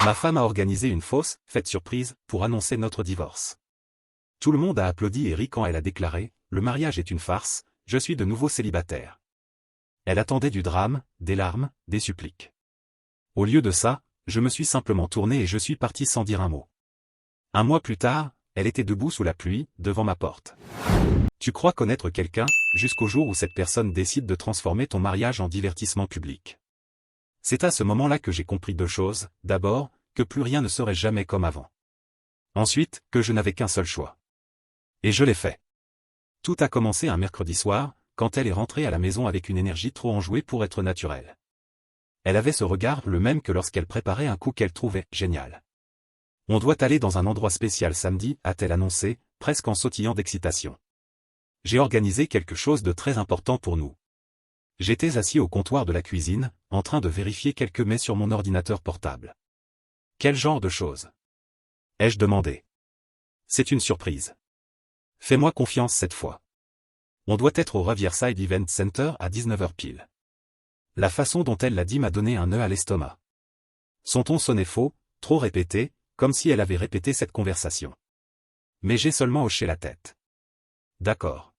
Ma femme a organisé une fausse fête surprise pour annoncer notre divorce. Tout le monde a applaudi et ri quand elle a déclaré « Le mariage est une farce, je suis de nouveau célibataire ». Elle attendait du drame, des larmes, des suppliques. Au lieu de ça, je me suis simplement tourné et je suis parti sans dire un mot. Un mois plus tard, elle était debout sous la pluie, devant ma porte. Tu crois connaître quelqu'un, jusqu'au jour où cette personne décide de transformer ton mariage en divertissement public. C'est à ce moment-là que j'ai compris deux choses, d'abord, que plus rien ne serait jamais comme avant. Ensuite, que je n'avais qu'un seul choix. Et je l'ai fait. Tout a commencé un mercredi soir, quand elle est rentrée à la maison avec une énergie trop enjouée pour être naturelle. Elle avait ce regard le même que lorsqu'elle préparait un coup qu'elle trouvait génial. On doit aller dans un endroit spécial samedi, a-t-elle annoncé, presque en sautillant d'excitation. J'ai organisé quelque chose de très important pour nous. J'étais assis au comptoir de la cuisine, en train de vérifier quelques mets sur mon ordinateur portable. Quel genre de choses? Ai-je demandé. C'est une surprise. Fais-moi confiance cette fois. On doit être au Riverside Event Center à 19h pile. La façon dont elle l'a dit m'a donné un nœud à l'estomac. Son ton sonnait faux, trop répété, comme si elle avait répété cette conversation. Mais j'ai seulement hoché la tête. D'accord.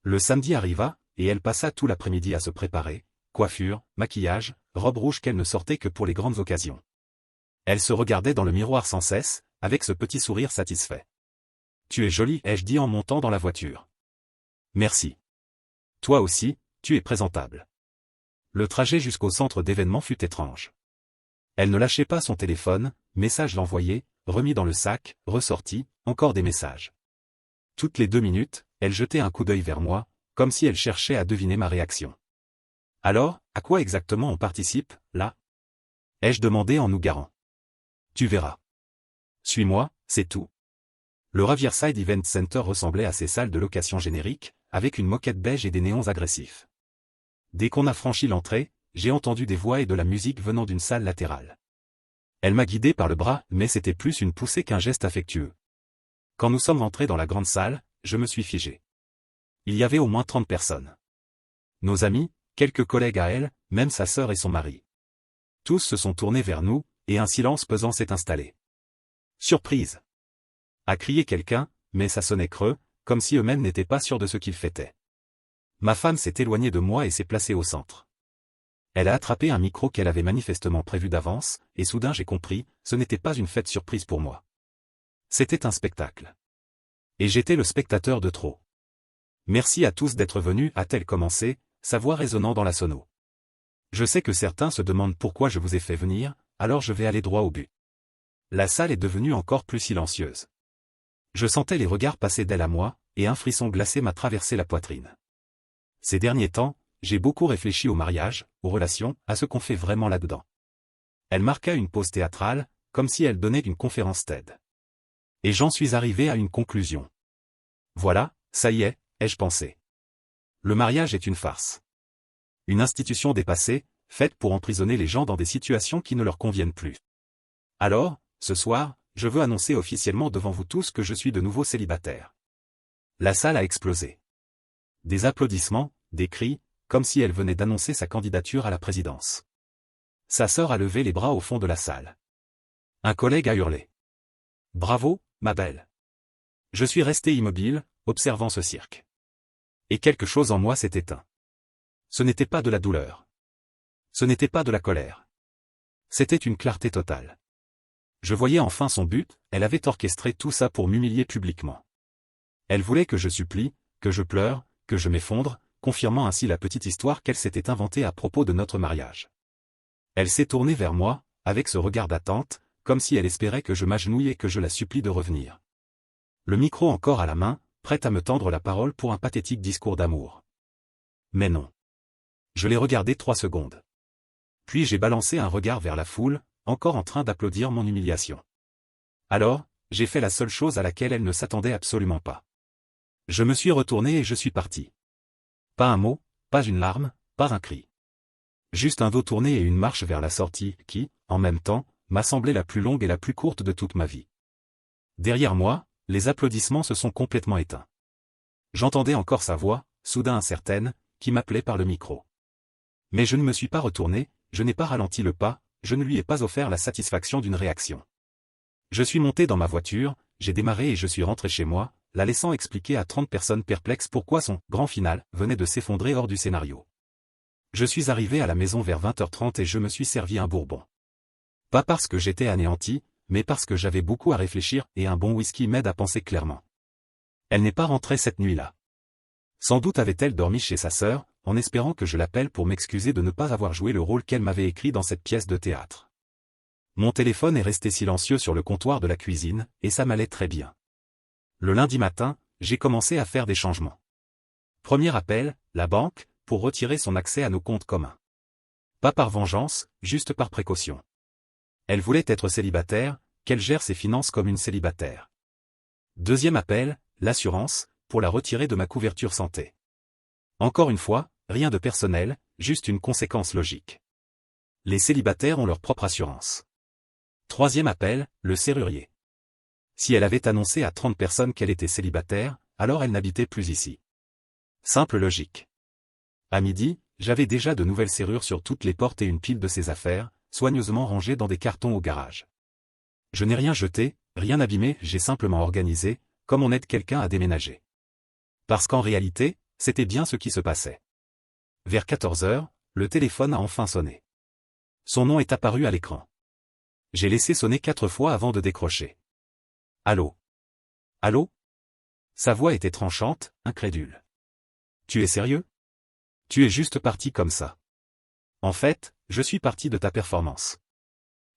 Le samedi arriva, et elle passa tout l'après-midi à se préparer, coiffure, maquillage, robe rouge qu'elle ne sortait que pour les grandes occasions. Elle se regardait dans le miroir sans cesse, avec ce petit sourire satisfait. Tu es jolie, ai-je dit en montant dans la voiture. Merci. Toi aussi, tu es présentable. Le trajet jusqu'au centre d'événements fut étrange. Elle ne lâchait pas son téléphone, message l'envoyé, remis dans le sac, ressorti, encore des messages. Toutes les 2 minutes, elle jetait un coup d'œil vers moi, comme si elle cherchait à deviner ma réaction. Alors, à quoi exactement on participe, là? Ai-je demandé en nous garant. Tu verras. Suis-moi, c'est tout. Le Riverside Event Center ressemblait à ces salles de location génériques, avec une moquette beige et des néons agressifs. Dès qu'on a franchi l'entrée, j'ai entendu des voix et de la musique venant d'une salle latérale. Elle m'a guidé par le bras, mais c'était plus une poussée qu'un geste affectueux. Quand nous sommes entrés dans la grande salle, je me suis figé. Il y avait au moins 30 personnes. Nos amis, quelques collègues à elle, même sa sœur et son mari. Tous se sont tournés vers nous, et un silence pesant s'est installé. Surprise! A crié quelqu'un, mais ça sonnait creux, comme si eux-mêmes n'étaient pas sûrs de ce qu'ils fêtaient. Ma femme s'est éloignée de moi et s'est placée au centre. Elle a attrapé un micro qu'elle avait manifestement prévu d'avance, et soudain j'ai compris, ce n'était pas une fête surprise pour moi. C'était un spectacle. Et j'étais le spectateur de trop. Merci à tous d'être venus, a-t-elle commencé, sa voix résonnant dans la sono. Je sais que certains se demandent pourquoi je vous ai fait venir, alors je vais aller droit au but. La salle est devenue encore plus silencieuse. Je sentais les regards passer d'elle à moi, et un frisson glacé m'a traversé la poitrine. Ces derniers temps, j'ai beaucoup réfléchi au mariage, aux relations, à ce qu'on fait vraiment là-dedans. Elle marqua une pause théâtrale, comme si elle donnait une conférence TED. Et j'en suis arrivé à une conclusion. Voilà, ça y est, ai-je pensé. Le mariage est une farce. Une institution dépassée, faite pour emprisonner les gens dans des situations qui ne leur conviennent plus. Alors, ce soir, je veux annoncer officiellement devant vous tous que je suis de nouveau célibataire. La salle a explosé. Des applaudissements, des cris, comme si elle venait d'annoncer sa candidature à la présidence. Sa sœur a levé les bras au fond de la salle. Un collègue a hurlé. Bravo, ma belle. Je suis resté immobile, observant ce cirque. Et quelque chose en moi s'est éteint. Ce n'était pas de la douleur. Ce n'était pas de la colère. C'était une clarté totale. Je voyais enfin son but, elle avait orchestré tout ça pour m'humilier publiquement. Elle voulait que je supplie, que je pleure, que je m'effondre, confirmant ainsi la petite histoire qu'elle s'était inventée à propos de notre mariage. Elle s'est tournée vers moi, avec ce regard d'attente, comme si elle espérait que je m'agenouille et que je la supplie de revenir. Le micro encore à la main, prête à me tendre la parole pour un pathétique discours d'amour. Mais non. Je l'ai regardé 3 secondes. Puis j'ai balancé un regard vers la foule, encore en train d'applaudir mon humiliation. Alors, j'ai fait la seule chose à laquelle elle ne s'attendait absolument pas. Je me suis retourné et je suis parti. Pas un mot, pas une larme, pas un cri. Juste un dos tourné et une marche vers la sortie qui, en même temps, m'a semblé la plus longue et la plus courte de toute ma vie. Derrière moi, les applaudissements se sont complètement éteints. J'entendais encore sa voix, soudain incertaine, qui m'appelait par le micro. Mais je ne me suis pas retourné, je n'ai pas ralenti le pas, je ne lui ai pas offert la satisfaction d'une réaction. Je suis monté dans ma voiture, j'ai démarré et je suis rentré chez moi, la laissant expliquer à 30 personnes perplexes pourquoi son « grand final » venait de s'effondrer hors du scénario. Je suis arrivé à la maison vers 20h30 et je me suis servi un bourbon. Pas parce que j'étais anéanti, mais parce que j'avais beaucoup à réfléchir et un bon whisky m'aide à penser clairement. Elle n'est pas rentrée cette nuit-là. Sans doute avait-elle dormi chez sa sœur, en espérant que je l'appelle pour m'excuser de ne pas avoir joué le rôle qu'elle m'avait écrit dans cette pièce de théâtre. Mon téléphone est resté silencieux sur le comptoir de la cuisine, et ça m'allait très bien. Le lundi matin, j'ai commencé à faire des changements. Premier appel, la banque, pour retirer son accès à nos comptes communs. Pas par vengeance, juste par précaution. Elle voulait être célibataire, qu'elle gère ses finances comme une célibataire. Deuxième appel, l'assurance, pour la retirer de ma couverture santé. Encore une fois, rien de personnel, juste une conséquence logique. Les célibataires ont leur propre assurance. Troisième appel, le serrurier. Si elle avait annoncé à 30 personnes qu'elle était célibataire, alors elle n'habitait plus ici. Simple logique. À midi, j'avais déjà de nouvelles serrures sur toutes les portes et une pile de ses affaires, soigneusement rangées dans des cartons au garage. Je n'ai rien jeté, rien abîmé, j'ai simplement organisé, comme on aide quelqu'un à déménager. Parce qu'en réalité, c'était bien ce qui se passait. Vers 14h, le téléphone a enfin sonné. Son nom est apparu à l'écran. J'ai laissé sonner 4 fois avant de décrocher. Allô? Allô? Sa voix était tranchante, incrédule. Tu es sérieux? Tu es juste parti comme ça. En fait, je suis parti de ta performance.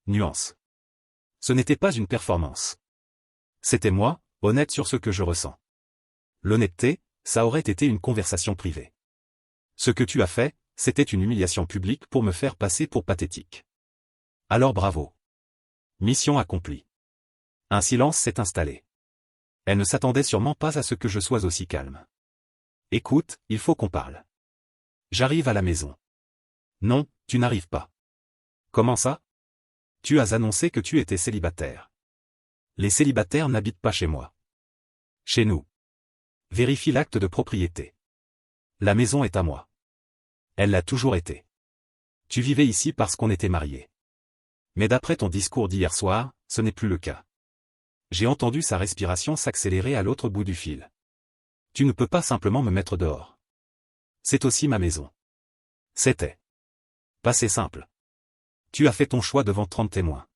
Nuance. Ce n'était pas une performance. C'était moi, honnête sur ce que je ressens. L'honnêteté, ça aurait été une conversation privée. Ce que tu as fait, c'était une humiliation publique pour me faire passer pour pathétique. Alors bravo. Mission accomplie. Un silence s'est installé. Elle ne s'attendait sûrement pas à ce que je sois aussi calme. Écoute, il faut qu'on parle. J'arrive à la maison. Non, tu n'arrives pas. Comment ça? Tu as annoncé que tu étais célibataire. Les célibataires n'habitent pas chez moi. Chez nous. Vérifie l'acte de propriété. La maison est à moi. Elle l'a toujours été. Tu vivais ici parce qu'on était mariés. Mais d'après ton discours d'hier soir, ce n'est plus le cas. J'ai entendu sa respiration s'accélérer à l'autre bout du fil. Tu ne peux pas simplement me mettre dehors. C'est aussi ma maison. C'était. Pas simple. Tu as fait ton choix devant 30 témoins.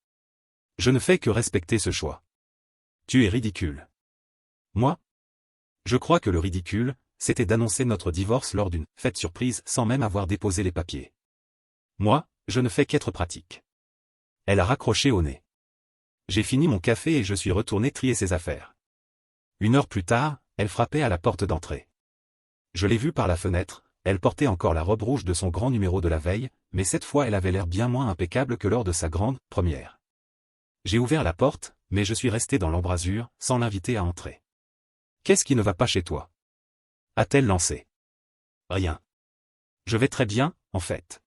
Je ne fais que respecter ce choix. Tu es ridicule. Moi? Je crois que le ridicule, c'était d'annoncer notre divorce lors d'une fête surprise sans même avoir déposé les papiers. Moi, je ne fais qu'être pratique. Elle a raccroché au nez. J'ai fini mon café et je suis retourné trier ses affaires. 1 heure plus tard, elle frappait à la porte d'entrée. Je l'ai vue par la fenêtre, elle portait encore la robe rouge de son grand numéro de la veille, mais cette fois elle avait l'air bien moins impeccable que lors de sa grande première. J'ai ouvert la porte, mais je suis resté dans l'embrasure, sans l'inviter à entrer. Qu'est-ce qui ne va pas chez toi? A-t-elle lancé. Rien. Je vais très bien, en fait.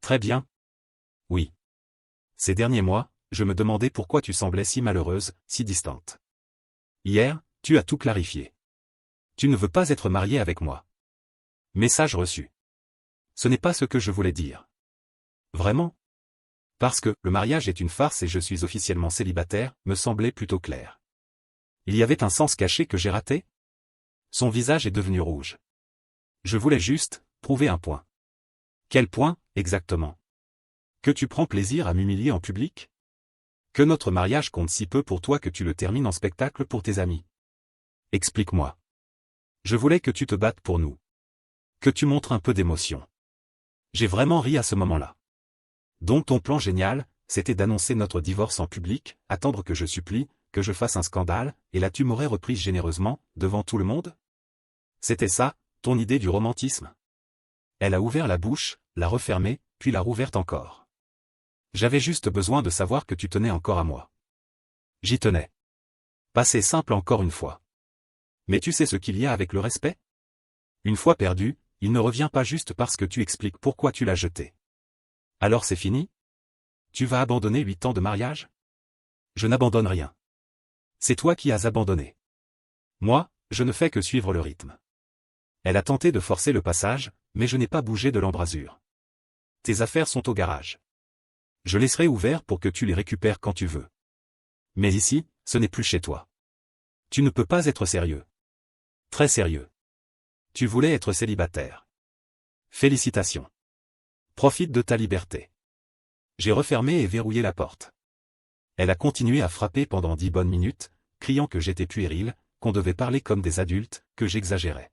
Très bien? Oui. Ces derniers mois, je me demandais pourquoi tu semblais si malheureuse, si distante. Hier, tu as tout clarifié. Tu ne veux pas être mariée avec moi. Message reçu. Ce n'est pas ce que je voulais dire. Vraiment? Parce que le mariage est une farce et je suis officiellement célibataire, me semblait plutôt clair. Il y avait un sens caché que j'ai raté? Son visage est devenu rouge. Je voulais juste prouver un point. Quel point, exactement? Que tu prends plaisir à m'humilier en public? Que notre mariage compte si peu pour toi que tu le termines en spectacle pour tes amis? Explique-moi. Je voulais que tu te battes pour nous. Que tu montres un peu d'émotion. J'ai vraiment ri à ce moment-là. Donc ton plan génial, c'était d'annoncer notre divorce en public, attendre que je supplie, que je fasse un scandale, et là tu m'aurais reprise généreusement, devant tout le monde? C'était ça, ton idée du romantisme? Elle a ouvert la bouche, l'a refermée, puis l'a rouverte encore. J'avais juste besoin de savoir que tu tenais encore à moi. J'y tenais. Passé simple encore une fois. Mais tu sais ce qu'il y a avec le respect? Une fois perdu, il ne revient pas juste parce que tu expliques pourquoi tu l'as jeté. Alors c'est fini? Tu vas abandonner 8 ans de mariage? Je n'abandonne rien. C'est toi qui as abandonné. Moi, je ne fais que suivre le rythme. Elle a tenté de forcer le passage, mais je n'ai pas bougé de l'embrasure. Tes affaires sont au garage. Je laisserai ouvert pour que tu les récupères quand tu veux. Mais ici, ce n'est plus chez toi. Tu ne peux pas être sérieux. Très sérieux. Tu voulais être célibataire. Félicitations. Profite de ta liberté. J'ai refermé et verrouillé la porte. Elle a continué à frapper pendant 10 bonnes minutes, criant que j'étais puéril, qu'on devait parler comme des adultes, que j'exagérais.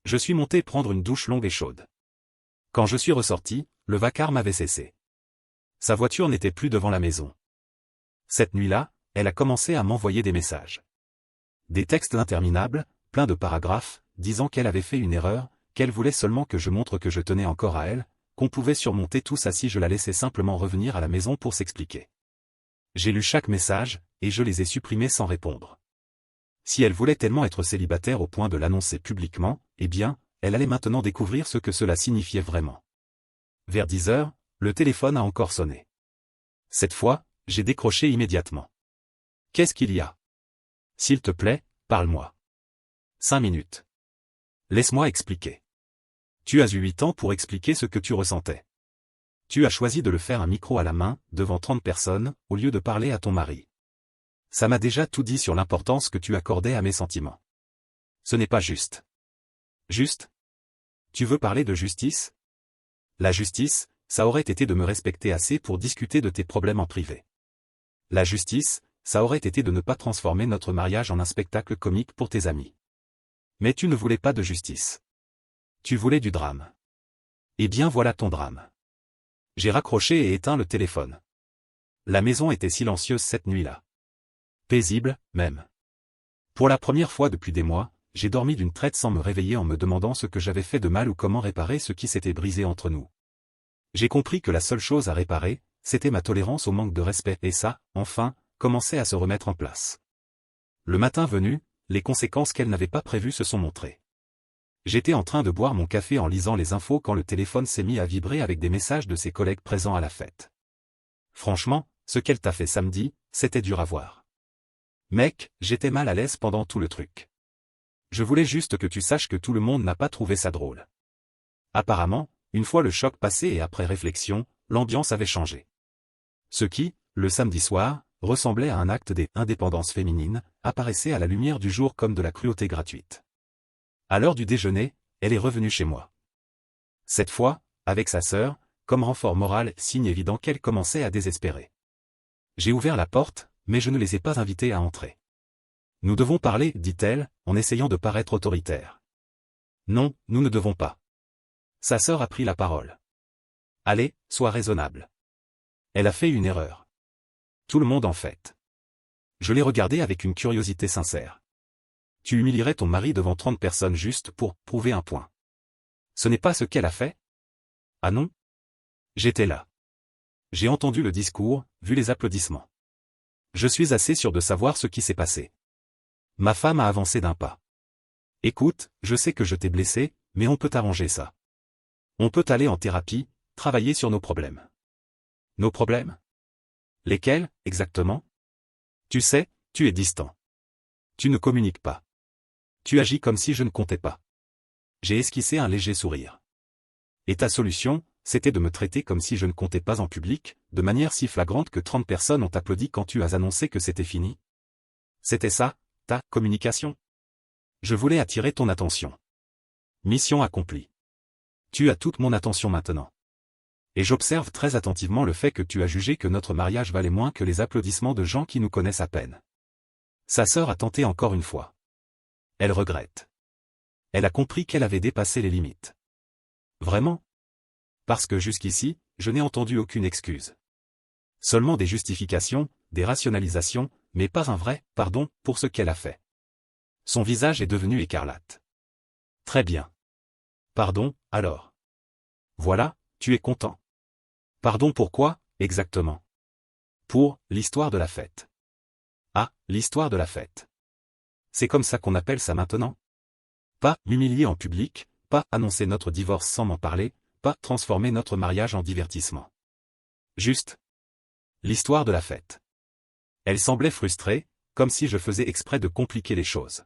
Je suis monté prendre une douche longue et chaude. Quand je suis ressorti, le vacarme avait cessé. Sa voiture n'était plus devant la maison. Cette nuit-là, elle a commencé à m'envoyer des messages. Des textes interminables, pleins de paragraphes, disant qu'elle avait fait une erreur, qu'elle voulait seulement que je montre que je tenais encore à elle, qu'on pouvait surmonter tout ça si je la laissais simplement revenir à la maison pour s'expliquer. J'ai lu chaque message, et je les ai supprimés sans répondre. Si elle voulait tellement être célibataire au point de l'annoncer publiquement, eh bien, elle allait maintenant découvrir ce que cela signifiait vraiment. Vers 10 heures, le téléphone a encore sonné. Cette fois, j'ai décroché immédiatement. Qu'est-ce qu'il y a? S'il te plaît, parle-moi. 5 minutes. Laisse-moi expliquer. Tu as eu 8 ans pour expliquer ce que tu ressentais. Tu as choisi de le faire un micro à la main, devant 30 personnes, au lieu de parler à ton mari. Ça m'a déjà tout dit sur l'importance que tu accordais à mes sentiments. Ce n'est pas juste. Juste? Tu veux parler de justice? La justice, ça aurait été de me respecter assez pour discuter de tes problèmes en privé. La justice, ça aurait été de ne pas transformer notre mariage en un spectacle comique pour tes amis. Mais tu ne voulais pas de justice. Tu voulais du drame. Eh bien voilà ton drame. J'ai raccroché et éteint le téléphone. La maison était silencieuse cette nuit-là. Paisible, même. Pour la première fois depuis des mois, j'ai dormi d'une traite sans me réveiller en me demandant ce que j'avais fait de mal ou comment réparer ce qui s'était brisé entre nous. J'ai compris que la seule chose à réparer, c'était ma tolérance au manque de respect et ça, enfin, commençait à se remettre en place. Le matin venu, les conséquences qu'elle n'avait pas prévues se sont montrées. J'étais en train de boire mon café en lisant les infos quand le téléphone s'est mis à vibrer avec des messages de ses collègues présents à la fête. Franchement, ce qu'elle t'a fait samedi, c'était dur à voir. Mec, j'étais mal à l'aise pendant tout le truc. Je voulais juste que tu saches que tout le monde n'a pas trouvé ça drôle. Apparemment, une fois le choc passé et après réflexion, l'ambiance avait changé. Ce qui, le samedi soir, ressemblait à un acte des indépendances féminines, apparaissait à la lumière du jour comme de la cruauté gratuite. À l'heure du déjeuner, elle est revenue chez moi. Cette fois, avec sa sœur, comme renfort moral, signe évident qu'elle commençait à désespérer. J'ai ouvert la porte, mais je ne les ai pas invités à entrer. Nous devons parler, dit-elle, en essayant de paraître autoritaire. Non, nous ne devons pas. Sa sœur a pris la parole. Allez, sois raisonnable. Elle a fait une erreur. Tout le monde en fait. Je l'ai regardée avec une curiosité sincère. Tu humilierais ton mari devant 30 personnes juste pour prouver un point. Ce n'est pas ce qu'elle a fait? Ah non? J'étais là. J'ai entendu le discours, vu les applaudissements. Je suis assez sûr de savoir ce qui s'est passé. Ma femme a avancé d'un pas. Écoute, je sais que je t'ai blessé, mais on peut arranger ça. On peut aller en thérapie, travailler sur nos problèmes. Nos problèmes? Lesquels, exactement? Tu sais, tu es distant. Tu ne communiques pas. Tu agis comme si je ne comptais pas. J'ai esquissé un léger sourire. Et ta solution, c'était de me traiter comme si je ne comptais pas en public, de manière si flagrante que 30 personnes ont applaudi quand tu as annoncé que c'était fini. C'était ça, ta communication? Je voulais attirer ton attention. Mission accomplie. Tu as toute mon attention maintenant. Et j'observe très attentivement le fait que tu as jugé que notre mariage valait moins que les applaudissements de gens qui nous connaissent à peine. Sa sœur a tenté encore une fois. Elle regrette. Elle a compris qu'elle avait dépassé les limites. Vraiment? Parce que jusqu'ici, je n'ai entendu aucune excuse. Seulement des justifications, des rationalisations, mais pas un vrai « pardon » pour ce qu'elle a fait. Son visage est devenu écarlate. Très bien. Pardon, alors. Voilà, tu es content. Pardon pourquoi, exactement? Pour l'histoire de la fête. Ah, l'histoire de la fête. C'est comme ça qu'on appelle ça maintenant? Pas m'humilier en public, pas annoncer notre divorce sans m'en parler, pas transformer notre mariage en divertissement. Juste. L'histoire de la fête. Elle semblait frustrée, comme si je faisais exprès de compliquer les choses.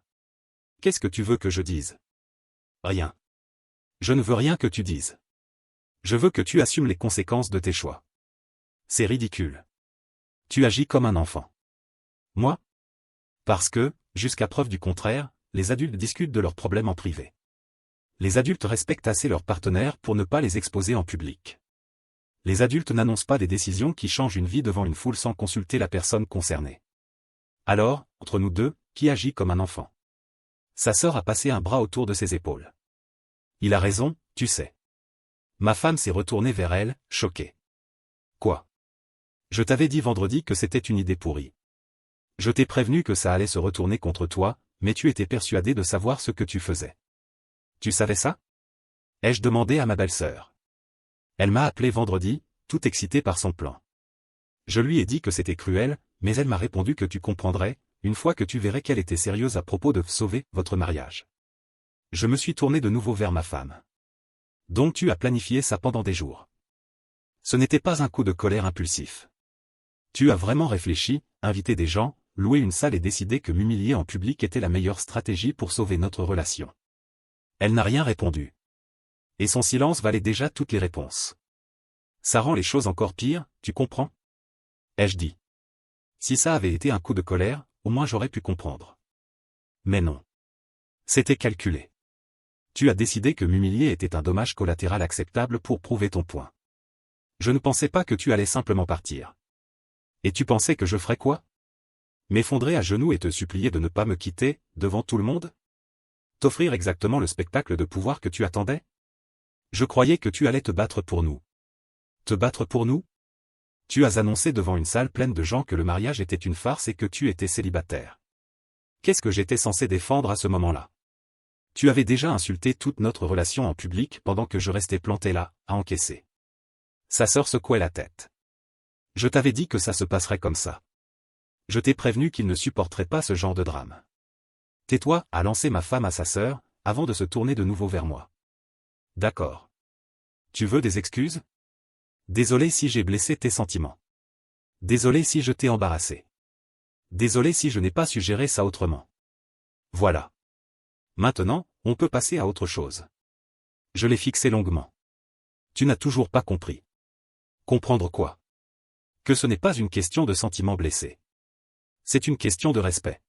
Qu'est-ce que tu veux que je dise? Rien. Je ne veux rien que tu dises. Je veux que tu assumes les conséquences de tes choix. C'est ridicule. Tu agis comme un enfant. Moi? Parce que, jusqu'à preuve du contraire, les adultes discutent de leurs problèmes en privé. Les adultes respectent assez leurs partenaires pour ne pas les exposer en public. Les adultes n'annoncent pas des décisions qui changent une vie devant une foule sans consulter la personne concernée. Alors, entre nous deux, qui agit comme un enfant? Sa sœur a passé un bras autour de ses épaules. Il a raison, tu sais. Ma femme s'est retournée vers elle, choquée. Quoi? Je t'avais dit vendredi que c'était une idée pourrie. Je t'ai prévenu que ça allait se retourner contre toi, mais tu étais persuadé de savoir ce que tu faisais. Tu savais ça? Ai-je demandé à ma belle-sœur. Elle m'a appelé vendredi, tout excitée par son plan. Je lui ai dit que c'était cruel, mais elle m'a répondu que tu comprendrais, une fois que tu verrais qu'elle était sérieuse à propos de sauver votre mariage. Je me suis tourné de nouveau vers ma femme. Donc tu as planifié ça pendant des jours. Ce n'était pas un coup de colère impulsif. Tu as vraiment réfléchi, invité des gens, loué une salle et décidé que m'humilier en public était la meilleure stratégie pour sauver notre relation. Elle n'a rien répondu. Et son silence valait déjà toutes les réponses. Ça rend les choses encore pires, tu comprends? Ai-je dit. Si ça avait été un coup de colère, au moins j'aurais pu comprendre. Mais non. C'était calculé. Tu as décidé que m'humilier était un dommage collatéral acceptable pour prouver ton point. Je ne pensais pas que tu allais simplement partir. Et tu pensais que je ferais quoi? M'effondrer à genoux et te supplier de ne pas me quitter, devant tout le monde? T'offrir exactement le spectacle de pouvoir que tu attendais? Je croyais que tu allais te battre pour nous. Te battre pour nous? Tu as annoncé devant une salle pleine de gens que le mariage était une farce et que tu étais célibataire. Qu'est-ce que j'étais censé défendre à ce moment-là? Tu avais déjà insulté toute notre relation en public pendant que je restais planté là, à encaisser. Sa sœur secouait la tête. Je t'avais dit que ça se passerait comme ça. Je t'ai prévenu qu'il ne supporterait pas ce genre de drame. Tais-toi, a lancé ma femme à sa sœur, avant de se tourner de nouveau vers moi. D'accord. Tu veux des excuses? Désolé si j'ai blessé tes sentiments. Désolé si je t'ai embarrassé. Désolé si je n'ai pas su gérer ça autrement. Voilà. Maintenant, on peut passer à autre chose. Je l'ai fixé longuement. Tu n'as toujours pas compris. Comprendre quoi? Que ce n'est pas une question de sentiments blessés. C'est une question de respect.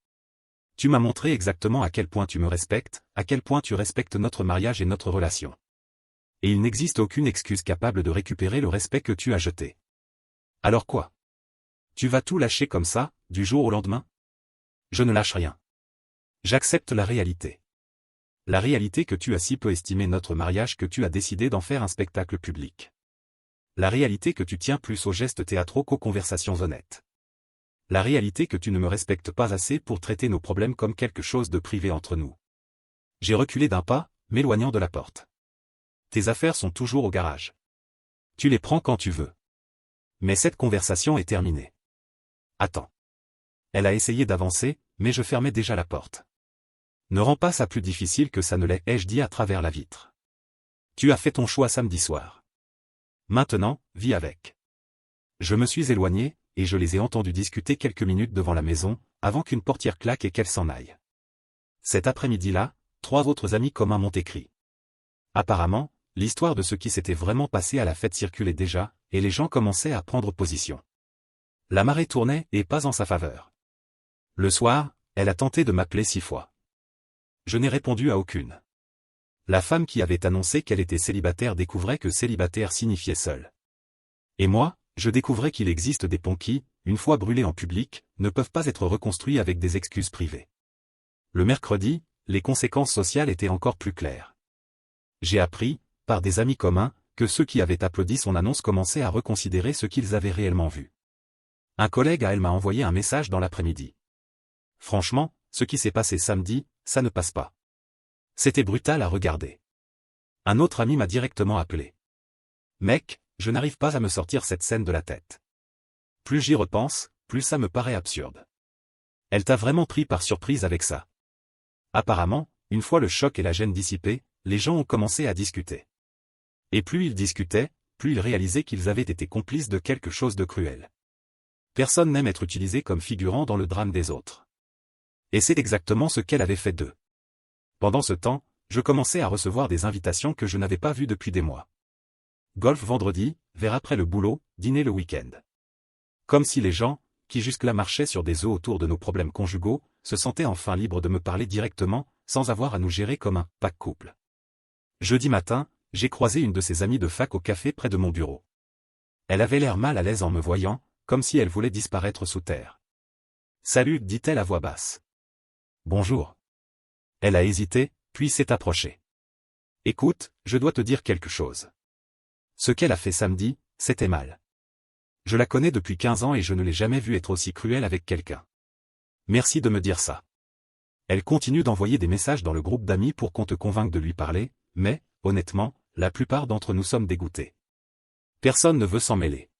Tu m'as montré exactement à quel point tu me respectes, à quel point tu respectes notre mariage et notre relation. Et il n'existe aucune excuse capable de récupérer le respect que tu as jeté. Alors quoi? Tu vas tout lâcher comme ça, du jour au lendemain? Je ne lâche rien. J'accepte la réalité. La réalité que tu as si peu estimé notre mariage que tu as décidé d'en faire un spectacle public. La réalité que tu tiens plus aux gestes théâtraux qu'aux conversations honnêtes. La réalité que tu ne me respectes pas assez pour traiter nos problèmes comme quelque chose de privé entre nous. J'ai reculé d'un pas, m'éloignant de la porte. Tes affaires sont toujours au garage. Tu les prends quand tu veux. Mais cette conversation est terminée. Attends. Elle a essayé d'avancer, mais je fermais déjà la porte. Ne rends pas ça plus difficile que ça ne l'est, ai-je dit à travers la vitre. Tu as fait ton choix samedi soir. Maintenant, vis avec. Je me suis éloigné, et je les ai entendus discuter quelques minutes devant la maison, avant qu'une portière claque et qu'elle s'en aille. Cet après-midi-là, 3 autres amis communs m'ont écrit. Apparemment, l'histoire de ce qui s'était vraiment passé à la fête circulait déjà, et les gens commençaient à prendre position. La marée tournait, et pas en sa faveur. Le soir, elle a tenté de m'appeler 6 fois. Je n'ai répondu à aucune. La femme qui avait annoncé qu'elle était célibataire découvrait que célibataire signifiait seul. Et moi, je découvrais qu'il existe des ponts qui, une fois brûlés en public, ne peuvent pas être reconstruits avec des excuses privées. Le mercredi, les conséquences sociales étaient encore plus claires. J'ai appris, par des amis communs, que ceux qui avaient applaudi son annonce commençaient à reconsidérer ce qu'ils avaient réellement vu. Un collègue à elle m'a envoyé un message dans l'après-midi. Franchement, ce qui s'est passé samedi, ça ne passe pas. C'était brutal à regarder. Un autre ami m'a directement appelé. Mec, je n'arrive pas à me sortir cette scène de la tête. Plus j'y repense, plus ça me paraît absurde. Elle t'a vraiment pris par surprise avec ça. Apparemment, une fois le choc et la gêne dissipés, les gens ont commencé à discuter. Et plus ils discutaient, plus ils réalisaient qu'ils avaient été complices de quelque chose de cruel. Personne n'aime être utilisé comme figurant dans le drame des autres. Et c'est exactement ce qu'elle avait fait d'eux. Pendant ce temps, je commençais à recevoir des invitations que je n'avais pas vues depuis des mois. Golf vendredi, vers après le boulot, dîner le week-end. Comme si les gens, qui jusque-là marchaient sur des œufs autour de nos problèmes conjugaux, se sentaient enfin libres de me parler directement, sans avoir à nous gérer comme un pack couple. Jeudi matin, j'ai croisé une de ses amies de fac au café près de mon bureau. Elle avait l'air mal à l'aise en me voyant, comme si elle voulait disparaître sous terre. « Salut » dit-elle à voix basse. « Bonjour. » Elle a hésité, puis s'est approchée. « Écoute, je dois te dire quelque chose. Ce qu'elle a fait samedi, c'était mal. Je la connais depuis 15 ans et je ne l'ai jamais vue être aussi cruelle avec quelqu'un. Merci de me dire ça. » Elle continue d'envoyer des messages dans le groupe d'amis pour qu'on te convainque de lui parler, mais, honnêtement, la plupart d'entre nous sommes dégoûtés. Personne ne veut s'en mêler.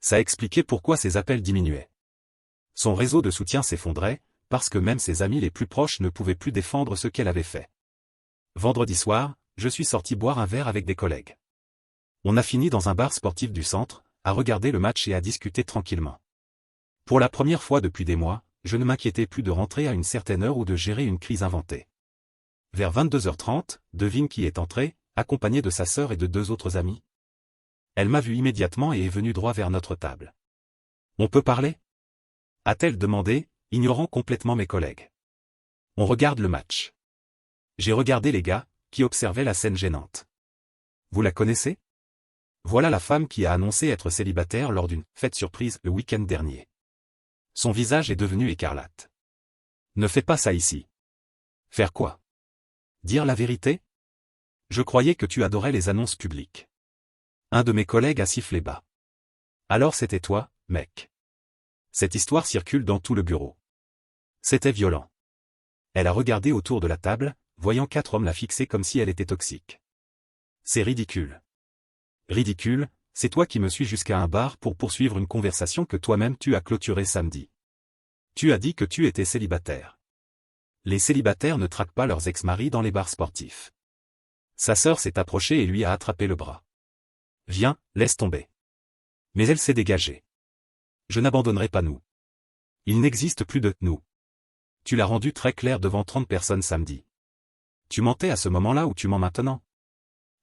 Ça expliquait pourquoi ses appels diminuaient. Son réseau de soutien s'effondrait, parce que même ses amis les plus proches ne pouvaient plus défendre ce qu'elle avait fait. Vendredi soir, je suis sorti boire un verre avec des collègues. On a fini dans un bar sportif du centre, à regarder le match et à discuter tranquillement. Pour la première fois depuis des mois, je ne m'inquiétais plus de rentrer à une certaine heure ou de gérer une crise inventée. Vers 22h30, devine qui est entré, accompagné de sa sœur et de 2 autres amis. Elle m'a vu immédiatement et est venue droit vers notre table. « On peut parler ?» a-t-elle demandé, ignorant complètement mes collègues. On regarde le match. J'ai regardé les gars, qui observaient la scène gênante. Vous la connaissez? Voilà la femme qui a annoncé être célibataire lors d'une fête surprise le week-end dernier. Son visage est devenu écarlate. Ne fais pas ça ici. Faire quoi? Dire la vérité? Je croyais que tu adorais les annonces publiques. Un de mes collègues a sifflé bas. Alors c'était toi, mec. Cette histoire circule dans tout le bureau. C'était violent. Elle a regardé autour de la table, voyant 4 hommes la fixer comme si elle était toxique. C'est ridicule. Ridicule, c'est toi qui me suis jusqu'à un bar pour poursuivre une conversation que toi-même tu as clôturée samedi. Tu as dit que tu étais célibataire. Les célibataires ne traquent pas leurs ex-maris dans les bars sportifs. Sa sœur s'est approchée et lui a attrapé le bras. Viens, laisse tomber. Mais elle s'est dégagée. Je n'abandonnerai pas nous. Il n'existe plus de nous. Tu l'as rendu très clair devant 30 personnes samedi. Tu mentais à ce moment-là ou tu mens maintenant?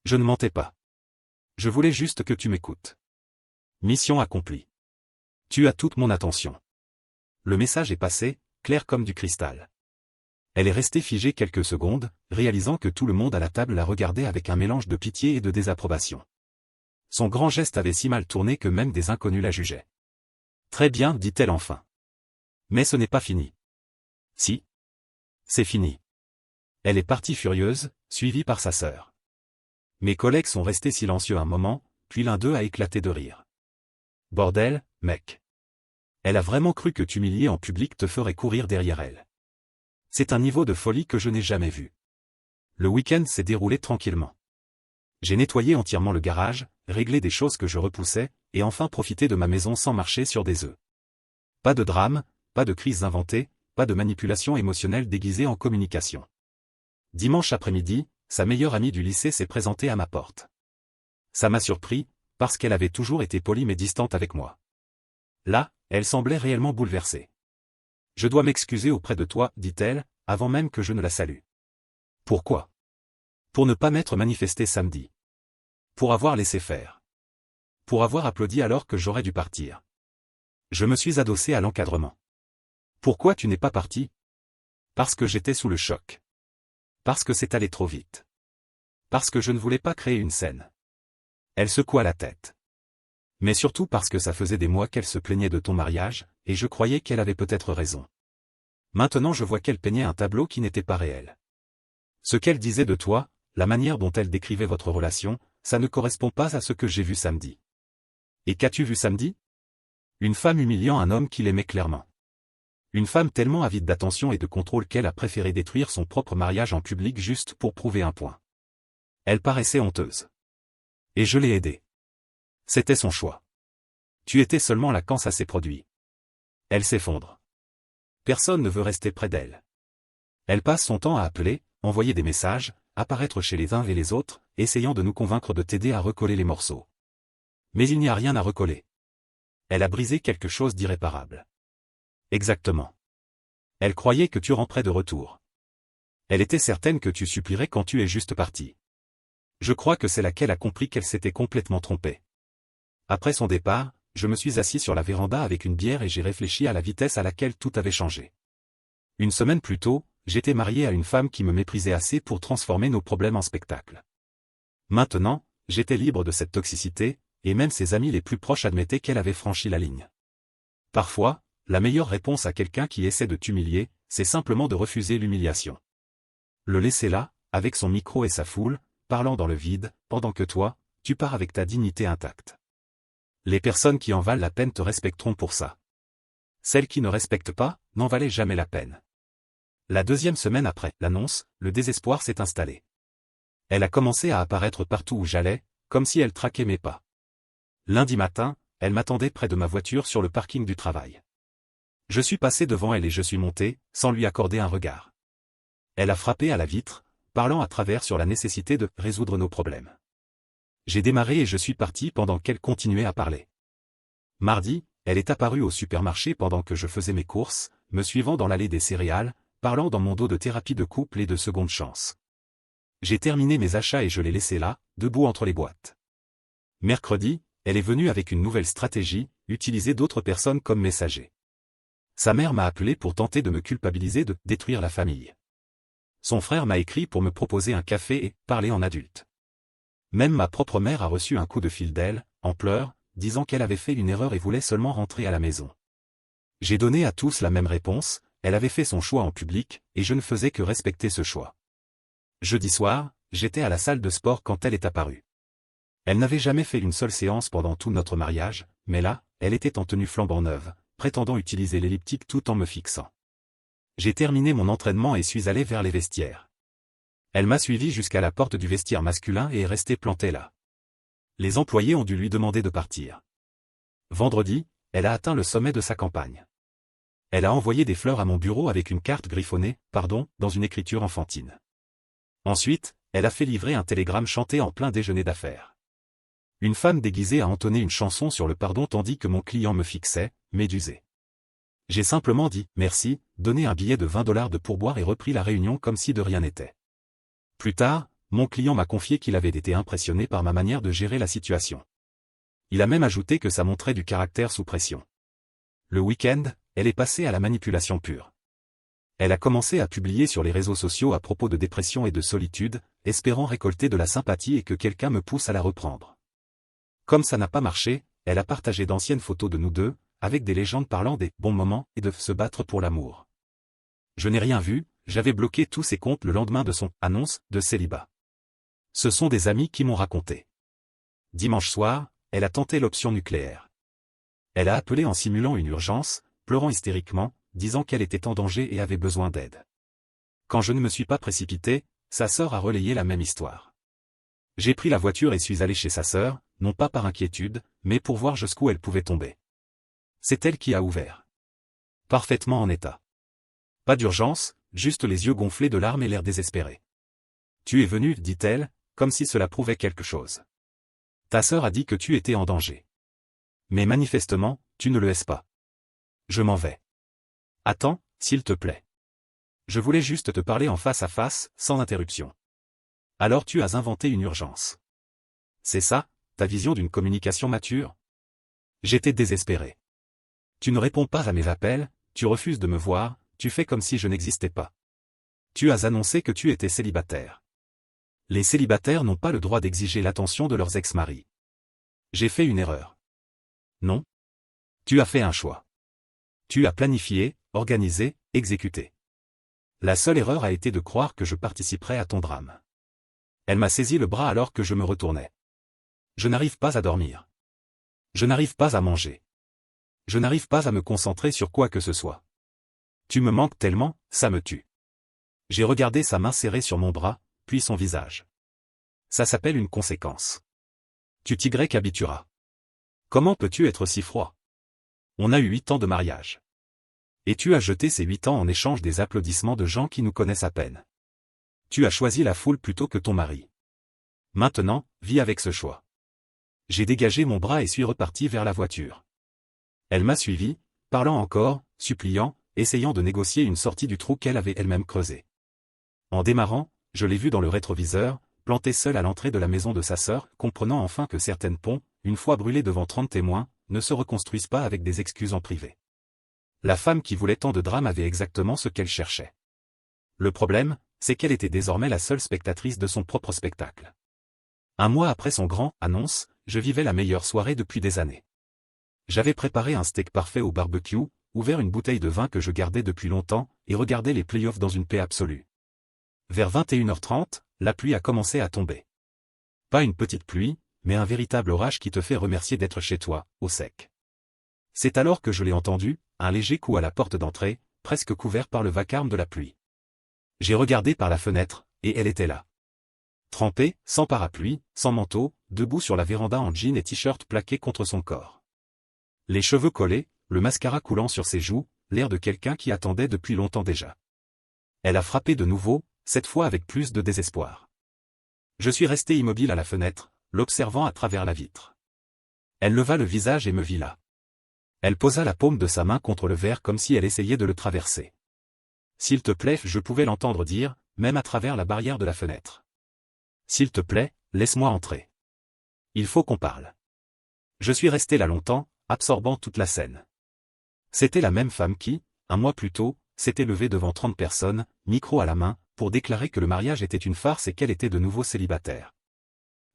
Je ne mentais pas. Je voulais juste que tu m'écoutes. Mission accomplie. Tu as toute mon attention. Le message est passé, clair comme du cristal. Elle est restée figée quelques secondes, réalisant que tout le monde à la table la regardait avec un mélange de pitié et de désapprobation. Son grand geste avait si mal tourné que même des inconnus la jugeaient. Très bien, dit-elle enfin. Mais ce n'est pas fini. Si. C'est fini. Elle est partie furieuse, suivie par sa sœur. Mes collègues sont restés silencieux un moment, puis l'un d'eux a éclaté de rire. Bordel, mec. Elle a vraiment cru que t'humilier en public te ferait courir derrière elle. C'est un niveau de folie que je n'ai jamais vu. Le week-end s'est déroulé tranquillement. J'ai nettoyé entièrement le garage, réglé des choses que je repoussais, et enfin profité de ma maison sans marcher sur des œufs. Pas de drame, pas de crise inventée, pas de manipulation émotionnelle déguisée en communication. Dimanche après-midi, sa meilleure amie du lycée s'est présentée à ma porte. Ça m'a surpris, parce qu'elle avait toujours été polie mais distante avec moi. Là, elle semblait réellement bouleversée. « Je dois m'excuser auprès de toi, dit-elle, avant même que je ne la salue. »« Pourquoi ? » ?»« Pour ne pas m'être manifesté samedi. Pour avoir laissé faire. Pour avoir applaudi alors que j'aurais dû partir. Je me suis adossé à l'encadrement. »« Pourquoi tu n'es pas parti ? » ?»« Parce que j'étais sous le choc. Parce que c'est allé trop vite. Parce que je ne voulais pas créer une scène. » Elle secoua la tête. « Mais surtout parce que ça faisait des mois qu'elle se plaignait de ton mariage, et je croyais qu'elle avait peut-être raison. Maintenant je vois qu'elle peignait un tableau qui n'était pas réel. Ce qu'elle disait de toi, la manière dont elle décrivait votre relation, ça ne correspond pas à ce que j'ai vu samedi. Et qu'as-tu vu samedi? Une femme humiliant un homme qui l'aimait clairement. Une femme tellement avide d'attention et de contrôle qu'elle a préféré détruire son propre mariage en public juste pour prouver un point. Elle paraissait honteuse. Et je l'ai aidée. C'était son choix. Tu étais seulement là quand ça s'est produit. Elle s'effondre. Personne ne veut rester près d'elle. Elle passe son temps à appeler, envoyer des messages, apparaître chez les uns et les autres, essayant de nous convaincre de t'aider à recoller les morceaux. Mais il n'y a rien à recoller. Elle a brisé quelque chose d'irréparable. Exactement. Elle croyait que tu rentrais de retour. Elle était certaine que tu supplierais quand tu es juste parti. Je crois que c'est là qu'elle a compris qu'elle s'était complètement trompée. Après son départ, je me suis assis sur la véranda avec une bière et j'ai réfléchi à la vitesse à laquelle tout avait changé. Une semaine plus tôt, j'étais marié à une femme qui me méprisait assez pour transformer nos problèmes en spectacle. Maintenant, j'étais libre de cette toxicité, et même ses amis les plus proches admettaient qu'elle avait franchi la ligne. Parfois, la meilleure réponse à quelqu'un qui essaie de t'humilier, c'est simplement de refuser l'humiliation. Le laisser là, avec son micro et sa foule, parlant dans le vide, pendant que toi, tu pars avec ta dignité intacte. Les personnes qui en valent la peine te respecteront pour ça. Celles qui ne respectent pas, n'en valaient jamais la peine. La deuxième semaine après l'annonce, le désespoir s'est installé. Elle a commencé à apparaître partout où j'allais, comme si elle traquait mes pas. Lundi matin, elle m'attendait près de ma voiture sur le parking du travail. Je suis passé devant elle et je suis monté, sans lui accorder un regard. Elle a frappé à la vitre, parlant à travers sur la nécessité de résoudre nos problèmes. J'ai démarré et je suis parti pendant qu'elle continuait à parler. Mardi, elle est apparue au supermarché pendant que je faisais mes courses, me suivant dans l'allée des céréales, parlant dans mon dos de thérapie de couple et de seconde chance. J'ai terminé mes achats et je l'ai laissée là, debout entre les boîtes. Mercredi, elle est venue avec une nouvelle stratégie, utiliser d'autres personnes comme messager. Sa mère m'a appelé pour tenter de me culpabiliser de détruire la famille. Son frère m'a écrit pour me proposer un café et parler en adulte. Même ma propre mère a reçu un coup de fil d'elle, en pleurs, disant qu'elle avait fait une erreur et voulait seulement rentrer à la maison. J'ai donné à tous la même réponse, elle avait fait son choix en public, et je ne faisais que respecter ce choix. Jeudi soir, j'étais à la salle de sport quand elle est apparue. Elle n'avait jamais fait une seule séance pendant tout notre mariage, mais là, elle était en tenue flambant neuve, prétendant utiliser l'elliptique tout en me fixant. J'ai terminé mon entraînement et suis allé vers les vestiaires. Elle m'a suivi jusqu'à la porte du vestiaire masculin et est restée plantée là. Les employés ont dû lui demander de partir. Vendredi, elle a atteint le sommet de sa campagne. Elle a envoyé des fleurs à mon bureau avec une carte griffonnée, pardon, dans une écriture enfantine. Ensuite, elle a fait livrer un télégramme chanté en plein déjeuner d'affaires. Une femme déguisée a entonné une chanson sur le pardon tandis que mon client me fixait, médusé. J'ai simplement dit « merci », donné un billet de $20 de pourboire et repris la réunion comme si de rien n'était. Plus tard, mon client m'a confié qu'il avait été impressionné par ma manière de gérer la situation. Il a même ajouté que ça montrait du caractère sous pression. Le week-end, elle est passée à la manipulation pure. Elle a commencé à publier sur les réseaux sociaux à propos de dépression et de solitude, espérant récolter de la sympathie et que quelqu'un me pousse à la reprendre. Comme ça n'a pas marché, elle a partagé d'anciennes photos de nous deux, avec des légendes parlant des bons moments et de se battre pour l'amour. Je n'ai rien vu, j'avais bloqué tous ses comptes le lendemain de son annonce de célibat. Ce sont des amis qui m'ont raconté. Dimanche soir, elle a tenté l'option nucléaire. Elle a appelé en simulant une urgence, pleurant hystériquement, disant qu'elle était en danger et avait besoin d'aide. Quand je ne me suis pas précipité, sa sœur a relayé la même histoire. J'ai pris la voiture et suis allé chez sa sœur, non pas par inquiétude, mais pour voir jusqu'où elle pouvait tomber. C'est elle qui a ouvert. Parfaitement en état. Pas d'urgence, juste les yeux gonflés de larmes et l'air désespéré. Tu es venu, dit-elle, comme si cela prouvait quelque chose. Ta sœur a dit que tu étais en danger. Mais manifestement, tu ne le es pas. Je m'en vais. Attends, s'il te plaît. Je voulais juste te parler en face à face, sans interruption. Alors tu as inventé une urgence. C'est ça, ta vision d'une communication mature? J'étais désespéré. Tu ne réponds pas à mes appels, tu refuses de me voir, tu fais comme si je n'existais pas. Tu as annoncé que tu étais célibataire. Les célibataires n'ont pas le droit d'exiger l'attention de leurs ex-maris. J'ai fait une erreur. Non. Tu as fait un choix. Tu as planifié, organisé, exécuté. La seule erreur a été de croire que je participerais à ton drame. Elle m'a saisi le bras alors que je me retournais. Je n'arrive pas à dormir. Je n'arrive pas à manger. Je n'arrive pas à me concentrer sur quoi que ce soit. Tu me manques tellement, ça me tue. J'ai regardé sa main serrée sur mon bras, puis son visage. Ça s'appelle une conséquence. Tu t'y habitueras. Comment peux-tu être si froid? On a eu 8 ans de mariage. Et tu as jeté ces 8 ans en échange des applaudissements de gens qui nous connaissent à peine. Tu as choisi la foule plutôt que ton mari. Maintenant, vis avec ce choix. J'ai dégagé mon bras et suis reparti vers la voiture. Elle m'a suivi, parlant encore, suppliant, essayant de négocier une sortie du trou qu'elle avait elle-même creusé. En démarrant, je l'ai vue dans le rétroviseur, plantée seule à l'entrée de la maison de sa sœur, comprenant enfin que certaines ponts, une fois brûlées devant 30 témoins, ne se reconstruisent pas avec des excuses en privé. La femme qui voulait tant de drame avait exactement ce qu'elle cherchait. Le problème, c'est qu'elle était désormais la seule spectatrice de son propre spectacle. Un mois après son grand annonce, je vivais la meilleure soirée depuis des années. J'avais préparé un steak parfait au barbecue, ouvert une bouteille de vin que je gardais depuis longtemps, et regardé les playoffs dans une paix absolue. Vers 21h30, la pluie a commencé à tomber. Pas une petite pluie, mais un véritable orage qui te fait remercier d'être chez toi, au sec. C'est alors que je l'ai entendu, un léger coup à la porte d'entrée, presque couvert par le vacarme de la pluie. J'ai regardé par la fenêtre, et elle était là. Trempée, sans parapluie, sans manteau, debout sur la véranda en jean et t-shirt plaqué contre son corps. Les cheveux collés, le mascara coulant sur ses joues, l'air de quelqu'un qui attendait depuis longtemps déjà. Elle a frappé de nouveau, cette fois avec plus de désespoir. Je suis resté immobile à la fenêtre, l'observant à travers la vitre. Elle leva le visage et me vit là. Elle posa la paume de sa main contre le verre comme si elle essayait de le traverser. S'il te plaît, je pouvais l'entendre dire, même à travers la barrière de la fenêtre. S'il te plaît, laisse-moi entrer. Il faut qu'on parle. Je suis resté là longtemps, absorbant toute la scène. C'était la même femme qui, un mois plus tôt, s'était levée devant 30 personnes, micro à la main, pour déclarer que le mariage était une farce et qu'elle était de nouveau célibataire.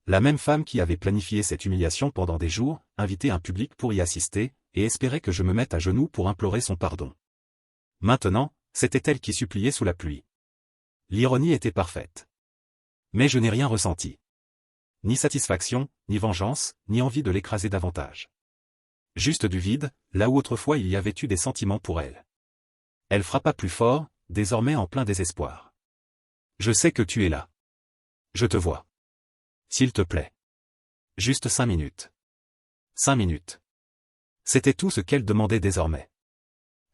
La même femme qui avait planifié cette humiliation pendant des jours, invité un public pour y assister, et espérait que je me mette à genoux pour implorer son pardon. Maintenant, c'était elle qui suppliait sous la pluie. L'ironie était parfaite. Mais je n'ai rien ressenti. Ni satisfaction, ni vengeance, ni envie de l'écraser davantage. Juste du vide, là où autrefois il y avait eu des sentiments pour elle. Elle frappa plus fort, désormais en plein désespoir. Je sais que tu es là. Je te vois. S'il te plaît. Juste 5 minutes. 5 minutes. C'était tout ce qu'elle demandait désormais.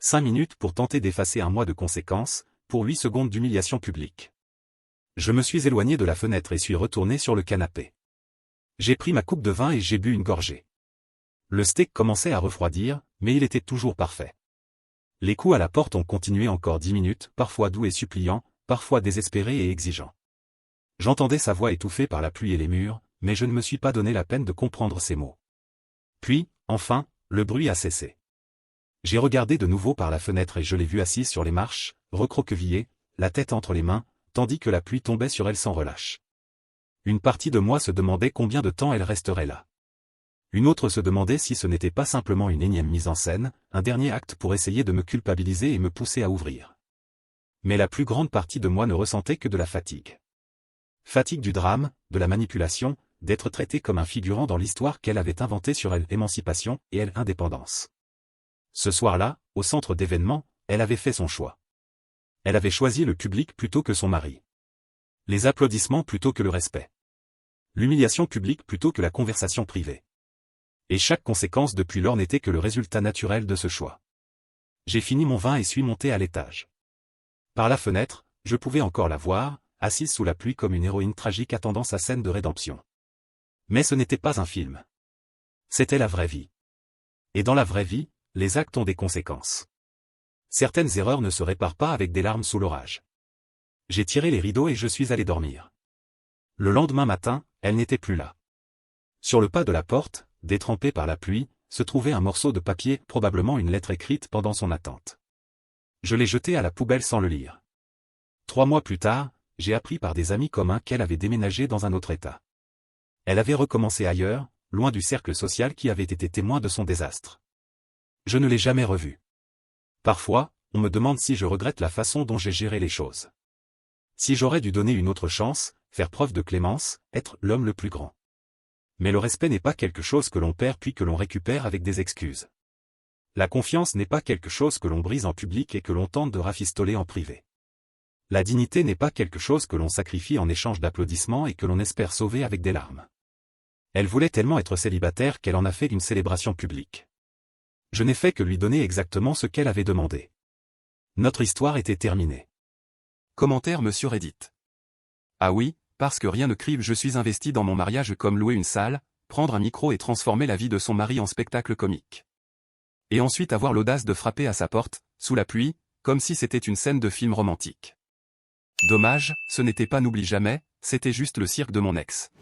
5 minutes pour tenter d'effacer un mois de conséquences, pour 8 secondes d'humiliation publique. Je me suis éloigné de la fenêtre et suis retourné sur le canapé. J'ai pris ma coupe de vin et j'ai bu une gorgée. Le steak commençait à refroidir, mais il était toujours parfait. Les coups à la porte ont continué encore 10 minutes, parfois doux et suppliants, parfois désespérés et exigeants. J'entendais sa voix étouffée par la pluie et les murs, mais je ne me suis pas donné la peine de comprendre ses mots. Puis, enfin, le bruit a cessé. J'ai regardé de nouveau par la fenêtre et je l'ai vue assise sur les marches, recroquevillée, la tête entre les mains, tandis que la pluie tombait sur elle sans relâche. Une partie de moi se demandait combien de temps elle resterait là. Une autre se demandait si ce n'était pas simplement une énième mise en scène, un dernier acte pour essayer de me culpabiliser et me pousser à ouvrir. Mais la plus grande partie de moi ne ressentait que de la fatigue. Fatigue du drame, de la manipulation, d'être traité comme un figurant dans l'histoire qu'elle avait inventée sur elle émancipation et elle indépendance. Ce soir-là, au centre d'événements, elle avait fait son choix. Elle avait choisi le public plutôt que son mari. Les applaudissements plutôt que le respect. L'humiliation publique plutôt que la conversation privée. Et chaque conséquence depuis lors n'était que le résultat naturel de ce choix. J'ai fini mon vin et suis monté à l'étage. Par la fenêtre, je pouvais encore la voir, assise sous la pluie comme une héroïne tragique attendant sa scène de rédemption. Mais ce n'était pas un film. C'était la vraie vie. Et dans la vraie vie, les actes ont des conséquences. Certaines erreurs ne se réparent pas avec des larmes sous l'orage. J'ai tiré les rideaux et je suis allé dormir. Le lendemain matin, elle n'était plus là. Sur le pas de la porte, détrempée par la pluie, se trouvait un morceau de papier, probablement une lettre écrite pendant son attente. Je l'ai jeté à la poubelle sans le lire. 3 mois plus tard, j'ai appris par des amis communs qu'elle avait déménagé dans un autre état. Elle avait recommencé ailleurs, loin du cercle social qui avait été témoin de son désastre. Je ne l'ai jamais revue. Parfois, on me demande si je regrette la façon dont j'ai géré les choses. Si j'aurais dû donner une autre chance, faire preuve de clémence, être l'homme le plus grand. Mais le respect n'est pas quelque chose que l'on perd puis que l'on récupère avec des excuses. La confiance n'est pas quelque chose que l'on brise en public et que l'on tente de rafistoler en privé. La dignité n'est pas quelque chose que l'on sacrifie en échange d'applaudissements et que l'on espère sauver avec des larmes. Elle voulait tellement être célibataire qu'elle en a fait une célébration publique. Je n'ai fait que lui donner exactement ce qu'elle avait demandé. Notre histoire était terminée. Commentaire Monsieur Reddit. Ah oui, parce que rien ne crive, je suis investi dans mon mariage comme louer une salle, prendre un micro et transformer la vie de son mari en spectacle comique. Et ensuite avoir l'audace de frapper à sa porte, sous la pluie, comme si c'était une scène de film romantique. Dommage, ce n'était pas N'oublie jamais, c'était juste le cirque de mon ex.